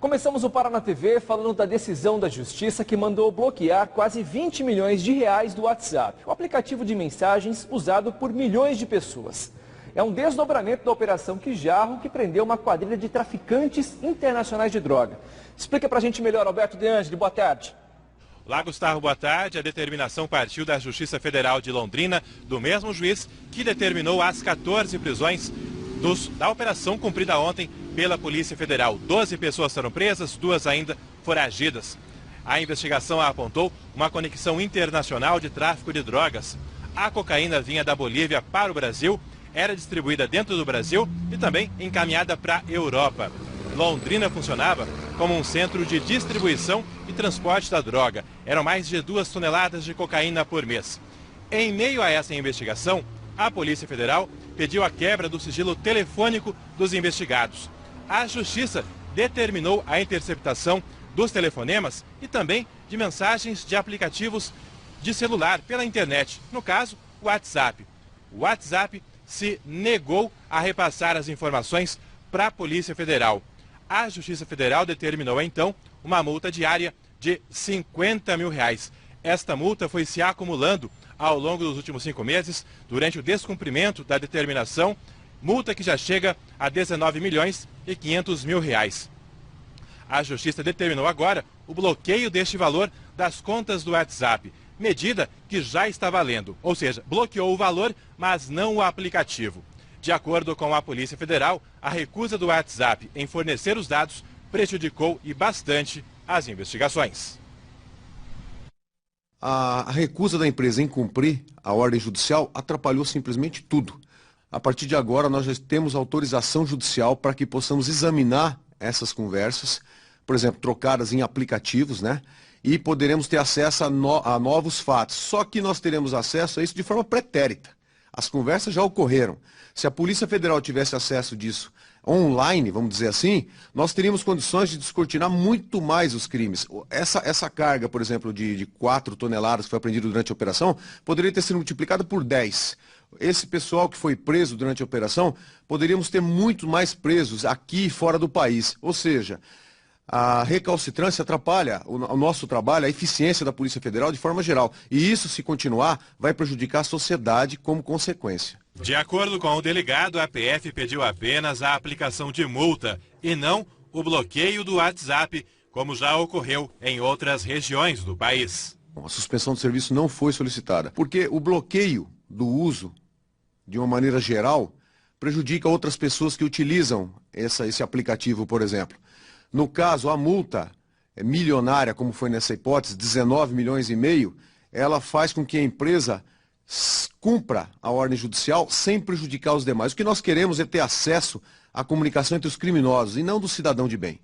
Começamos o Paraná TV falando da decisão da Justiça que mandou bloquear quase 20 milhões de reais do WhatsApp, o aplicativo de mensagens usado por milhões de pessoas. É um desdobramento da Operação Quijarro que prendeu uma quadrilha de traficantes internacionais de droga. Explica pra gente melhor, Alberto De Angeli, boa tarde. Olá, Gustavo, boa tarde. A determinação partiu da Justiça Federal de Londrina, do mesmo juiz que determinou as 14 prisões da operação cumprida ontem pela Polícia Federal. 12 pessoas foram presas, 2 ainda foragidas. A investigação apontou uma conexão internacional de tráfico de drogas. A cocaína vinha da Bolívia para o Brasil, era distribuída dentro do Brasil e também encaminhada para a Europa. Londrina funcionava como um centro de distribuição e transporte da droga. Eram mais de 2 toneladas de cocaína por mês. Em meio a essa investigação, a Polícia Federal pediu a quebra do sigilo telefônico dos investigados. A Justiça determinou a interceptação dos telefonemas e também de mensagens de aplicativos de celular pela internet, no caso, o WhatsApp. O WhatsApp se negou a repassar as informações para a Polícia Federal. A Justiça Federal determinou, então, uma multa diária de R$50 mil. Esta multa foi se acumulando ao longo dos últimos 5 meses, durante o descumprimento da determinação, multa que já chega a R$19,5 milhões. A Justiça determinou agora o bloqueio deste valor das contas do WhatsApp, medida que já está valendo, ou seja, bloqueou o valor, mas não o aplicativo. De acordo com a Polícia Federal, a recusa do WhatsApp em fornecer os dados prejudicou e bastante as investigações. A recusa da empresa em cumprir a ordem judicial atrapalhou simplesmente tudo. A partir de agora, nós já temos autorização judicial para que possamos examinar essas conversas, por exemplo, trocadas em aplicativos, né? E poderemos ter acesso a novos fatos. Só que nós teremos acesso a isso de forma pretérita. As conversas já ocorreram. Se a Polícia Federal tivesse acesso disso online, vamos dizer assim, nós teríamos condições de descortinar muito mais os crimes. Essa carga, por exemplo, de 4 toneladas que foi apreendida durante a operação, poderia ter sido multiplicada por 10. Esse pessoal que foi preso durante a operação, poderíamos ter muito mais presos aqui e fora do país. Ou seja, a recalcitrância atrapalha o nosso trabalho, a eficiência da Polícia Federal de forma geral. E isso, se continuar, vai prejudicar a sociedade como consequência. De acordo com o delegado, a PF pediu apenas a aplicação de multa e não o bloqueio do WhatsApp, como já ocorreu em outras regiões do país. A suspensão do serviço não foi solicitada, porque o bloqueio do uso, de uma maneira geral, prejudica outras pessoas que utilizam esse aplicativo, por exemplo. No caso, a multa milionária, como foi nessa hipótese, R$19,5 milhões, ela faz com que a empresa cumpra a ordem judicial sem prejudicar os demais. O que nós queremos é ter acesso à comunicação entre os criminosos e não do cidadão de bem.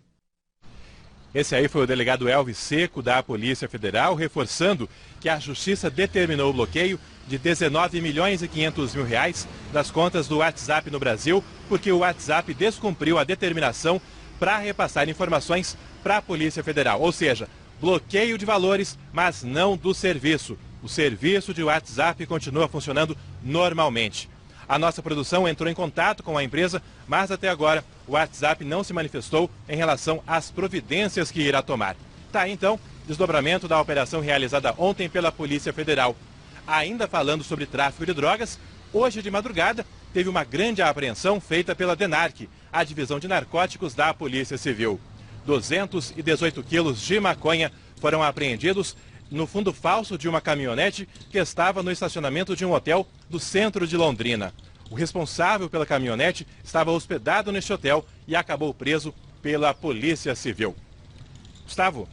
Esse aí foi o delegado Elvis Seco, da Polícia Federal, reforçando que a Justiça determinou o bloqueio de R$19,5 milhões das contas do WhatsApp no Brasil, porque o WhatsApp descumpriu a determinação para repassar informações para a Polícia Federal. Ou seja, bloqueio de valores, mas não do serviço. O serviço de WhatsApp continua funcionando normalmente. A nossa produção entrou em contato com a empresa, mas até agora o WhatsApp não se manifestou em relação às providências que irá tomar. Tá aí, então, desdobramento da operação realizada ontem pela Polícia Federal. Ainda falando sobre tráfico de drogas, hoje de madrugada teve uma grande apreensão feita pela DENARC, a Divisão de Narcóticos da Polícia Civil. 218 quilos de maconha foram apreendidos no fundo falso de uma caminhonete que estava no estacionamento de um hotel do centro de Londrina. O responsável pela caminhonete estava hospedado neste hotel e acabou preso pela Polícia Civil. Gustavo.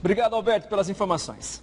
Obrigado, Alberto, pelas informações.